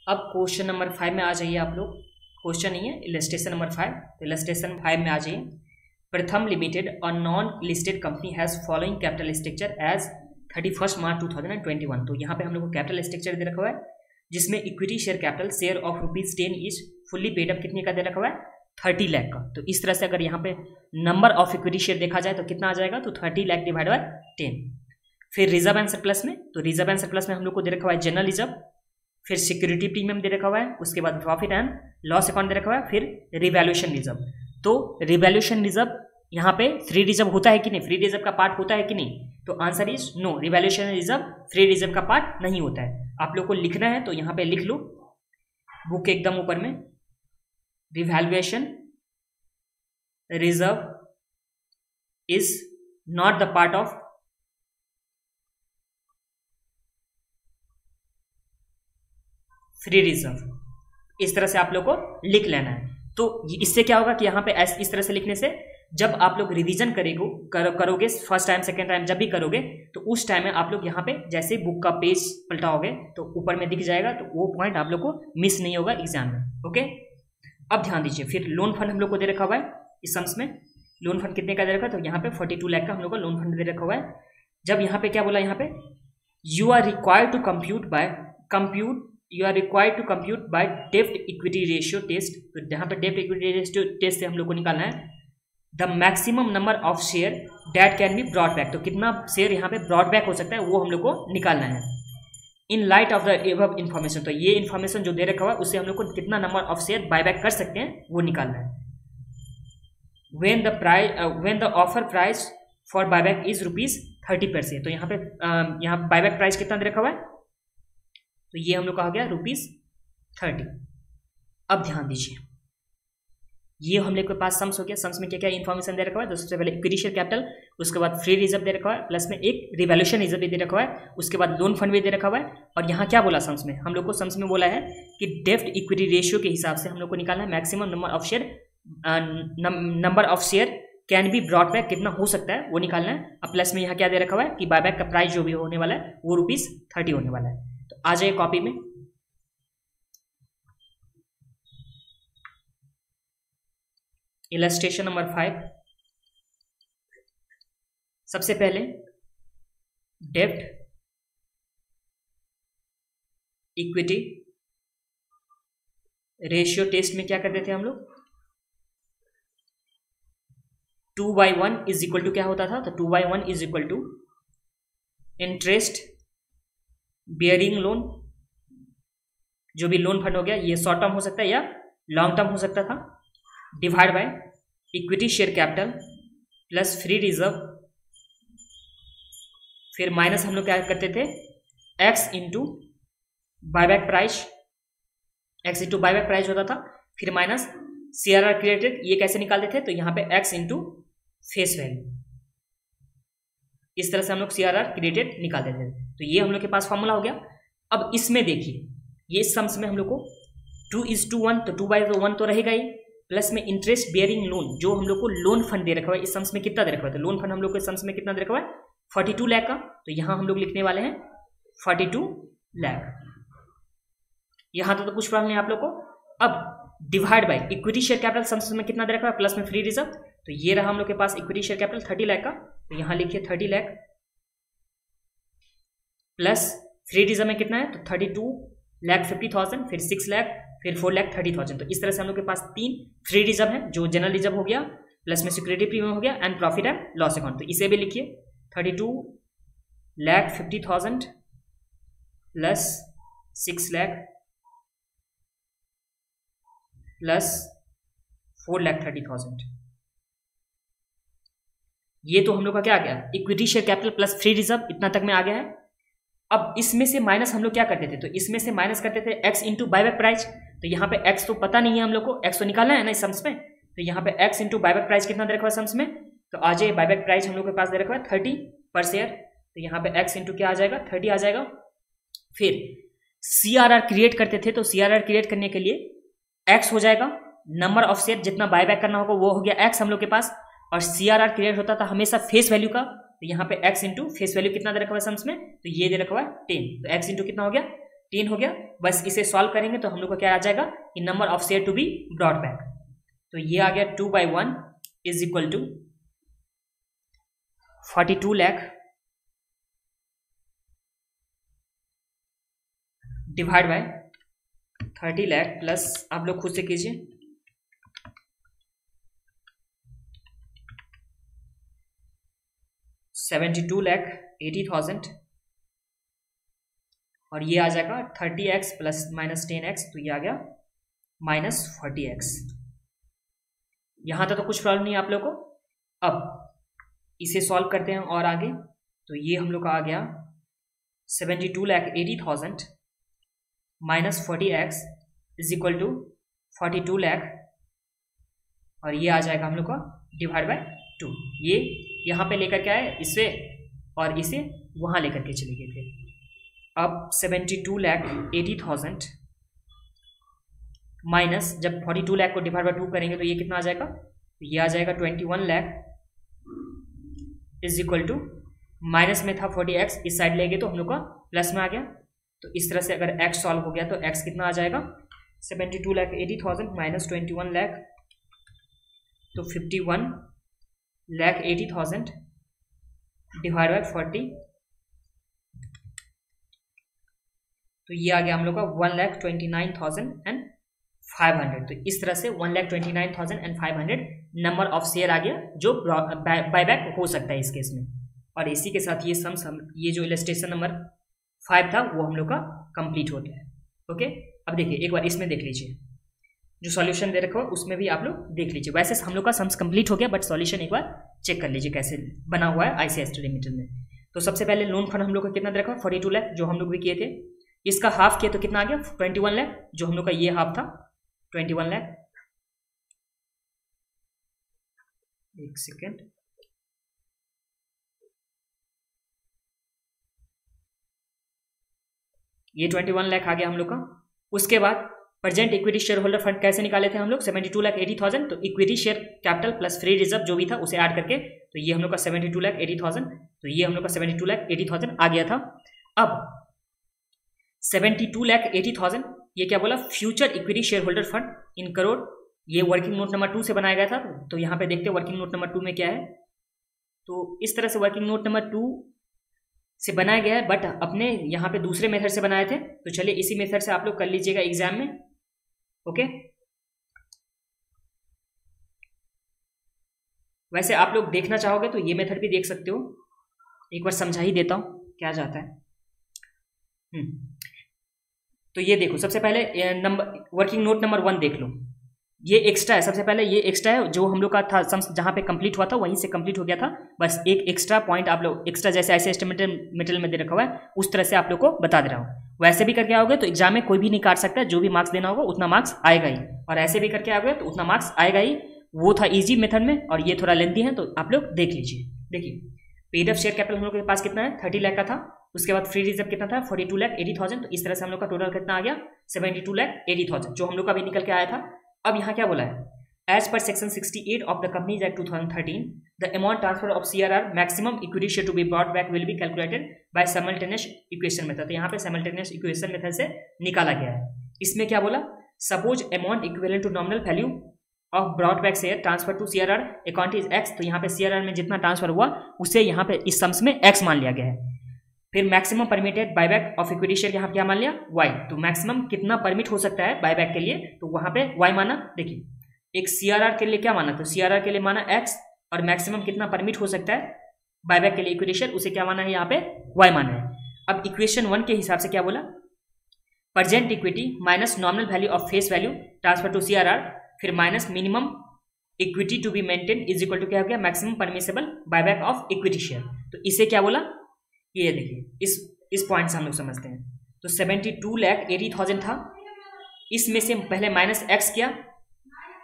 अब question number 5 में आ जाइए आप लोग। क्वेश्चन नहीं है, इलस्ट्रेशन नंबर 5। तो इलस्ट्रेशन 5 में आ जाइए। प्रथम लिमिटेड और non listed company has following capital structure as 31 March 2021। तो यहाँ पे हम लोग को कैपिटल स्ट्रक्चर दे रखा हुआ है, जिसमें equity share capital share of ₹10 is fully paid up कितने का दे रखा हुआ है, 30 लाख का। तो इस तरह से अगर यहाँ पे नंबर ऑफ इक्विटी शेयर देखा जाए तो कितना आ जाएगा, तो 30 लाख डिवाइड बाय 10। फिर रिजर्व एंड सरप्लस में, तो रिजर्व एंड सरप्लस में हम लोग को दे रखा हुआ है जनरल रिजर्व, फिर सिक्योरिटी प्रीमियम दे रखा हुआ है, उसके बाद प्रॉफिट एंड लॉस अकाउंट दे रखा हुआ है, फिर रिवैल्यूएशन रिजर्व। तो रिवैल्यूएशन रिजर्व यहाँ पे फ्री रिजर्व होता है कि नहीं, फ्री रिजर्व का पार्ट होता है कि नहीं, तो answer is no, revaluation reserve free reserve का पार्ट नहीं होता है। आप लोग को लिखना है तो यहाँ पे लिख लो बुक के एकदम ऊपर में, revaluation reserve is not the part of free reserve. इस तरह से आप लोग को लिख लेना है। तो इससे क्या होगा कि यहाँ पे इस तरह से लिखने से जब आप लोग रिवीजन करोगे फर्स्ट टाइम सेकेंड टाइम जब भी करोगे, तो उस टाइम में आप लोग यहाँ पे जैसे बुक का पेज पलटाओगे तो ऊपर में दिख जाएगा, तो वो पॉइंट आप लोग को मिस नहीं होगा एग्जाम में। ओके, अब ध्यान दीजिए। फिर लोन फंड हम लोग को दे रखा हुआ है इस सम्स में। लोन फंड कितने का दे रखा है, तो यहाँ पे 42 लाख का हम लोग को लोन फंड दे रखा हुआ है। जब यहाँ पे क्या बोला, यहाँ पे you are required to compute by डेब्ट इक्विटी रेशियो टेस्ट। तो यहाँ पे डेब्ट इक्विटी रेशियो टेस्ट से हम लोग को निकालना है the maximum number of share that can be brought back. तो कितना शेयर यहाँ पे ब्रॉट बैक हो सकता है वो हम लोग को निकालना है in light of the above information. तो ये इन्फॉर्मेशन जो दे रखा हुआ है उससे हम लोग को कितना नंबर ऑफ शेयर बायबैक कर सकते हैं वो निकालना है। When the offer price for buyback is ₹30 per share। तो यहाँ पे यहाँ बायबैक प्राइस कितना दे रखा हुआ है, तो ये हम लोग का हो गया ₹30। अब ध्यान दीजिए, ये हम लोग के पास सम्स हो गया। सम्स में क्या क्या इन्फॉर्मेशन दे रखा हुआ है, तो सबसे पहले इक्विटी शेयर कैपिटल, उसके बाद फ्री रिजर्व दे रखा हुआ है, प्लस में एक रिवैल्यूएशन रिजर्व भी दे रखा हुआ है, उसके बाद लोन फंड भी दे रखा हुआ है। और यहाँ क्या बोला सम्स में, हम लोग को सम्स में बोला है कि डेब्ट इक्विटी रेशियो के हिसाब से हम लोग को निकालना है maximum number of share can be brought back, कितना हो सकता है वो निकालना है। अब प्लस में यहाँ क्या दे रखा हुआ है कि बायबैक का प्राइस जो भी होने वाला है वो ₹30 होने वाला है। तो आ जाइए कॉपी में, इलस्ट्रेशन नंबर 5। सबसे पहले डेब्ट इक्विटी रेशियो टेस्ट में क्या करते थे हम लोग, 2/1 इज इक्वल टू क्या होता था, तो 2/1 is equal to interest bearing loan, जो भी लोन फंड हो गया, ये शॉर्ट टर्म हो सकता है या लॉन्ग टर्म हो सकता था, divide by equity share capital plus free reserve, फिर माइनस हम लोग क्या करते थे x into buyback price, x into buyback price होता था, फिर माइनस CRR क्रिएटेड, ये कैसे निकालते थे, तो यहाँ पे x इंटू फेस वैल्यू, इस तरह से हम लोग CRR क्रिएटेड निकालते थे। तो ये हम लोग के पास फॉर्मूला हो गया। अब इसमें देखिए, ये सम्स में हम लोग को 2:1, तो 2/1 तो रहेगा ही, प्लस में इंटरेस्ट बियरिंग लोन जो हम लोग को लोन फंड दे रखा हुआ है, इस सम्स में कितना दे रखा हुआ है, तो लोन फंड हम लोग को इस सम्स में कितना दे रखा हुआ है, 42 लाख का। तो यहाँ हम लोग लिखने वाले हैं 42 लाख। यहाँ तो कुछ प्रॉब्लम नहीं आप लोग को। अब divide by equity share capital sums में कितना दे रखा है, प्लस में फ्री रिजर्व, तो ये रहा हम लोग के पास इक्विटी शेयर कैपिटल 30 लाख का, तो यहाँ लिखिए 30 लाख प्लस फ्री रिजर्व में कितना है, तो 32,50,000, फिर 6 लाख, फिर 4,30,000। तो इस तरह से हम लोग के पास 3 फ्री रिजर्व है, जो जनरल रिजर्व हो गया, प्लस में सिक्योरिटी प्रीमियम हो गया and profit and loss account. तो इसे भी लिखिए 32,50,000 प्लस 6 लाख प्लस 4,30,000। ये तो हम लोग का क्या आ गया, equity share capital plus free reserve, इतना तक में आ गया है। अब इसमें से माइनस हम लोग क्या करते थे, तो इसमें से माइनस करते थे x इंटू बायबैक प्राइस। तो यहाँ पे x तो पता नहीं है हम लोग को, x तो निकालना है ना इस सम्स में, तो यहाँ पे x इंटू बायबैक प्राइस कितना दे रखा है सम्स में, तो आ जाए बायबैक प्राइस हम लोग के पास दे रखा है 30 पर शेयर, तो यहाँ पे x इंटू क्या आ जाएगा, 30 आ जाएगा। फिर CRR क्रिएट करते थे, तो CRR क्रिएट करने के लिए x हो जाएगा, नंबर ऑफ शेयर जितना बायबैक करना होगा वो हो गया x हम लोग के पास, और CRR क्रिएट होता था हमेशा फेस वैल्यू का, तो यहाँ पे x इंटू फेस वैल्यू कितना दे रखा हुआ है सम्स में, तो ये दे रखा हुआ है 10, तो x इंटू कितना हो गया 10 हो गया। बस इसे सॉल्व करेंगे तो हम लोग को क्या आ जाएगा कि number of share to be brought back, तो ये आ गया 2/1 is equal to 42 lakh divide by 30 lakh plus, आप लोग खुद से कीजिए, 72,80,000 और ये आ जाएगा 30x प्लस माइनस 10x, तो ये आ गया माइनस 40x। यहां तक तो कुछ प्रॉब्लम नहीं है आप लोग को। अब इसे सॉल्व करते हैं और आगे, तो ये हम लोग का आ गया 72,80,000 minus 40x is equal to 42 lakh और ये आ जाएगा हम लोग का डिवाइड बाय 2। ये यहाँ पे लेकर के आए इसे और इसे वहाँ लेकर के चले गए थे। अब 72,80,000 माइनस, जब 42 लाख को डिवाइड बाय 2 करेंगे तो ये कितना आ जाएगा, तो ये आ जाएगा 21 lakh is equal to, minus में था 40x, इस साइड ले गए तो हम लोग का प्लस में आ गया। तो इस तरह से अगर x सॉल्व हो गया तो x कितना आ जाएगा 72,80,000 माइनस 21 लाख, तो 51,80,000 डिवाइड बाय 40, तो ये आ गया हम लोग का 1,29,500। तो इस तरह से 1,29,500 नंबर ऑफ शेयर आ गया जो बायबैक हो सकता है इस केस में। और इसी के साथ ये ये जो इलस्ट्रेशन नंबर 5 था वो हम लोग का कंप्लीट होता है। ओके, अब देखिए एक बार इसमें देख लीजिए, जो सॉल्यूशन दे रखा हो उसमें भी आप लोग देख लीजिए। वैसे हम लोग का सम्स कंप्लीट हो गया, बट सॉल्यूशन एक बार चेक कर लीजिए कैसे बना हुआ है ICST लिमिटेड में। तो सबसे पहले लोन फंड हम लोग का कितना दे रखा है 42 लाख, जो हम लोग भी किए थे। इसका हाफ किया तो कितना आ गया 21 लाख, जो हम लोग का ये हाफ था 21 लाख। एक सेकेंड, ये 21 लाख आ गया हम लोग का। उसके बाद present equity share holder fund कैसे निकाले थे हम लोग 72,80,000, तो equity share capital plus free reserve जो भी था उसे ऐड करके, तो ये हम लोग का 72,80,000, तो ये हम लोग का 72,80,000 आ गया था। अब 72,80,000 ये क्या बोला, future equity share holder fund in crore, ये वर्किंग नोट नंबर 2 से बनाया गया था। तो यहाँ पे देखते हैं वर्किंग नोट नंबर 2 में क्या है। तो इस तरह से वर्किंग नोट नंबर 2 से बनाया गया है, बट अपने यहाँ पे दूसरे मेथड से बनाए थे। तो चलिए इसी मेथड से आप लोग कर लीजिएगा एग्जाम में। ओके, वैसे आप लोग देखना चाहोगे तो ये मेथड भी देख सकते हो, एक बार समझा ही देता हूँ क्या जाता है। तो ये देखो, सबसे पहले नंबर वर्किंग नोट नंबर 1 देख लो, ये एक्स्ट्रा है। सबसे पहले ये एक्स्ट्रा है जो हम लोग का था, जहाँ पे कंप्लीट हुआ था वहीं से कंप्लीट हो गया था। बस एक एक्स्ट्रा पॉइंट आप लोग एक्स्ट्रा जैसे ऐसे मेटेरियल में दे रखा हुआ है उस तरह से आप लोग को बता दे रहा हूँ। वैसे भी करके आओगे तो एग्जाम में कोई भी नहीं काट सकता, जो भी मार्क्स देना होगा उतना मार्क्स आएगा ही, और ऐसे भी करके आओगे तो उतना मार्क्स आएगा ही। वो था ईजी मेथड में और ये थोड़ा लेंथी है, तो आप लोग देख लीजिए। देखिए पेड अप शेयर कैपिटल हम लोग के पास कितना है 30 लाख का था। उसके बाद फ्री रिजर्व कितना था 42,80,000, तो इस तरह से हम लोग का टोटल कितना आ गया 72,80,000 जो हम लोग का भी निकल के आया था। अब यहाँ क्या बोला है, as per section 68 of the companies act 2013 the amount transfer of CRR maximum equity share to be brought back will be calculated by simultaneous equation method. तो यहाँ पे साइमल्टेनियस इक्वेशन मेथड से निकाला गया है। इसमें क्या बोला, suppose amount equivalent to nominal value of brought back share transfer to CRR account is X। तो यहाँ पे CRR में जितना ट्रांसफर हुआ उसे यहाँ पे इस सम्स में X मान लिया गया है। फिर maximum permitted buyback of equity share यहाँ पे क्या मान लिया Y। तो मैक्सिमम कितना परमिट हो सकता है बायबैक के लिए, तो वहाँ पे Y माना। देखिए एक CRR के लिए क्या माना, तो CRR के लिए माना X, और मैक्सिमम कितना परमिट हो सकता है बायबैक के लिए इक्विटी शेयर उसे क्या माना है यहाँ पे Y माना है। अब इक्वेशन 1 के हिसाब से क्या बोला, present equity minus nominal value of face value transfer to CRR, फिर minus minimum equity to be maintain is equal to क्या हो गया maximum permissible buyback of equity share. तो इसे क्या बोला, ये देखिए इस पॉइंट से हम लोग समझते हैं। तो 72,80,000 था, इसमें से पहले माइनस एक्स किया।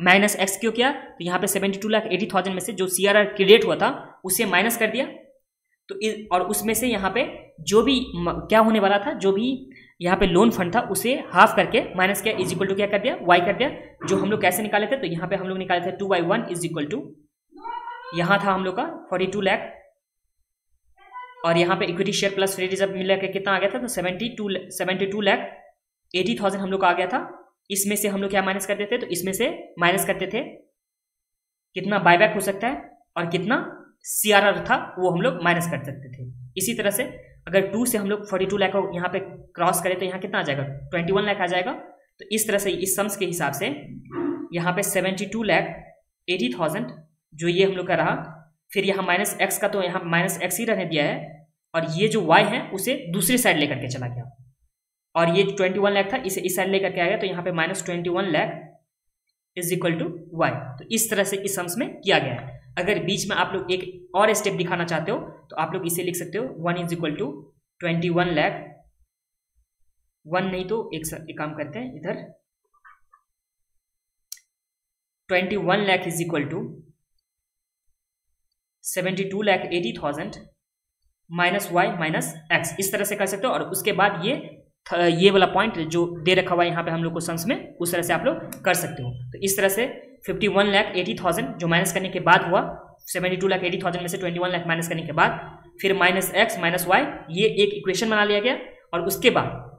माइनस एक्स क्यों किया, तो यहाँ पे 72,80,000 में से जो CRR क्रेडिट हुआ था उसे माइनस कर दिया। तो और उसमें से यहाँ पे जो भी क्या होने वाला था, जो भी यहाँ पे लोन फंड था उसे हाफ करके माइनस किया, इज इक्वल टू क्या कर दिया Y कर दिया। जो हम लोग कैसे निकाले थे, तो यहाँ पे हम लोग निकाले थे 2/1 इज इक्वल टू, यहाँ था हम लोग का 42 लाख और यहाँ पे equity share plus free reserve मिला के कितना आ गया था, तो 72,80,000 हम लोग का आ गया था। इसमें से हम लोग क्या माइनस करते थे, तो इसमें से माइनस करते थे कितना बायबैक हो सकता है और कितना CRR था वो हम लोग माइनस कर सकते थे। इसी तरह से अगर 2 से हम लोग 42 लाख को यहाँ पे क्रॉस करें तो यहाँ कितना आ जाएगा, 21 लाख आ जाएगा। तो इस तरह से इस सम्स के हिसाब से यहाँ पे 72,80,000 जो ये हम लोग का रहा, फिर यहाँ माइनस एक्स का तो यहाँ माइनस एक्स ही रहने दिया है, और ये जो वाई है उसे दूसरी साइड लेकर के चला गया, और ये 21 लाख था इसे इस साइड लेकर के आ गया, तो यहाँ पे -21 lakh is equal to y. तो इस तरह से इस सम्स में किया गया है। अगर बीच में आप लोग एक और स्टेप दिखाना चाहते हो तो आप लोग इसे लिख सकते हो 1 इज इक्वल टू 21 लाख, 1 नहीं तो एक काम करते हैं इधर, 21 lakh is equal to 72,80,000 minus y minus x, इस तरह से कर सकते हो। और उसके बाद ये वाला पॉइंट जो दे रखा हुआ है यहाँ पे हम लोग को सम्स में, उस तरह से आप लोग कर सकते हो। तो इस तरह से 51,80,000 जो माइनस करने के बाद हुआ, 72,80,000 में से 21 लाख माइनस करने के बाद फिर माइनस एक्स माइनस वाई, ये एक इक्वेशन बना लिया गया। और उसके बाद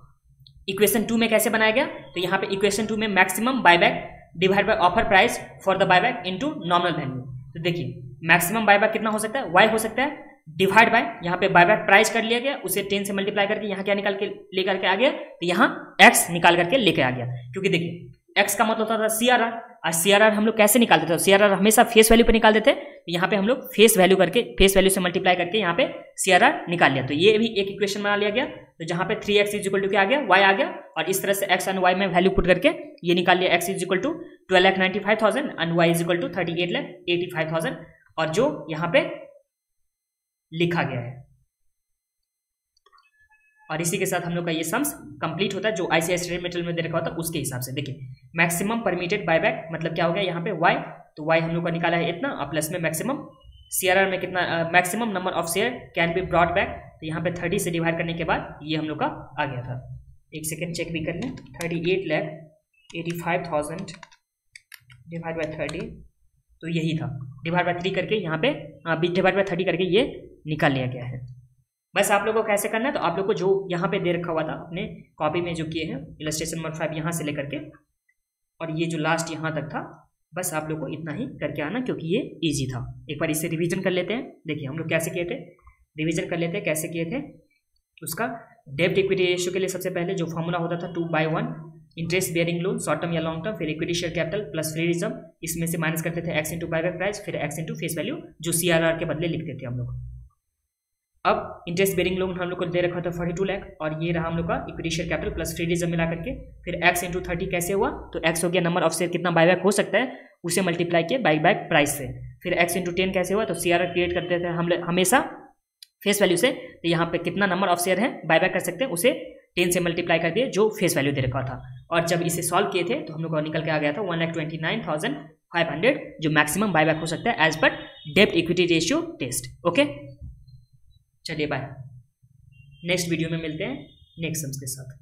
इक्वेशन 2 में कैसे बनाया गया, तो यहाँ पे इक्वेशन 2 में maximum buyback divide by offer price for the buyback into nominal value. तो देखिए मैक्सिमम बायबैक कितना हो सकता है, वाई हो सकता है, डिवाइड बाय यहाँ पे बायबैक प्राइस कर लिया गया, उसे 10 से मल्टीप्लाई करके यहाँ क्या निकाल के लेकर के आ गया, तो यहाँ एक्स निकाल करके लेके आ गया। क्योंकि देखिए एक्स का मतलब होता था CRR, और CRR हम लोग कैसे निकालते थे, CRR हमेशा फेस वैल्यू पे निकालते थे। तो यहाँ पे हम लोग फेस वैल्यू से मल्टीप्लाई करके यहाँ पे CRR निकाल लिया। तो ये भी एक इक्वेशन बना लिया गया, तो जहाँ पे 3x इज इक्वल टू क्या आ गया, y आ गया, और इस तरह से x एंड y में वैल्यू पुट करके ये निकाल लिया, x is equal to 12,95,000 and y is equal to 38,85,000, और जो यहाँ पे लिखा गया है। और इसी के साथ हम लोग का ये सम्स कंप्लीट होता है, जो ICICI मेटल में दे रखा होता है उसके हिसाब से। देखिए मैक्सिमम परमिटेड बायबैक मतलब क्या हो गया, यहाँ पे y, तो y हम लोग का निकाला है इतना, और प्लस में मैक्सिमम CRR में कितना, maximum number of share can be brought back, तो यहाँ पे 30 से डिवाइड करने के बाद ये हम लोग का आ गया था। एक सेकेंड चेक भी कर लें, 38,85,000 डिवाइड बाई 30, तो यही था, डिवाइड बाई 3 करके यहाँ पे डिवाइड बाई 30 करके ये निकाल लिया गया है। बस आप लोगों को कैसे करना है, तो आप लोग को जो यहाँ पे दे रखा हुआ था अपने कॉपी में जो किए हैं इलस्ट्रेशन नंबर 5 यहाँ से लेकर के और ये जो लास्ट यहाँ तक था, बस आप लोग को इतना ही करके आना, क्योंकि ये इजी था। एक बार इसे रिवीजन कर लेते हैं। देखिए हम लोग कैसे किए थे, रिवीजन कर लेते हैं कैसे किए थे उसका। डेब्ट इक्विटी रेशियो के लिए सबसे पहले जो फॉर्मूला होता था 2/1, interest bearing loan short term या लॉन्ग टर्म, फिर equity share capital plus free reserve, इसमें से माइनस करते थे x इंटू बायबैक प्राइस, फिर x इंटू फेस वैल्यू जो CRR के बदले लिखते थे हम लोग। अब इंटरेस्ट बेयरिंग लोन हम लोग को दे रखा था 42 लाख, और ये रहा हम लोग का equity share capital plus free reserve मिला करके, फिर x इंटू 30 कैसे हुआ, तो x हो गया नंबर ऑफ शेयर कितना बायबैक हो सकता है उसे मल्टीप्लाई किया बायबैक प्राइस से, फिर x इंटू 10 कैसे हुआ, तो CRR क्रिएट करते थे हम हमेशा फेस वैल्यू से, तो यहाँ पे कितना नंबर ऑफ शेयर है बायबैक कर सकते हैं उसे 10 से मल्टीप्लाई कर दिए जो फेस वैल्यू दे रखा था। और जब इसे सॉल्व किए थे तो हम लोग को निकल के आ गया था 1,29,500 जो मैक्सिमम बायबैक हो सकता है एज पर डेब्ट इक्विटी रेशियो टेस्ट। ओके चलिए बाय, नेक्स्ट वीडियो में मिलते हैं नेक्स्ट सम्स के साथ।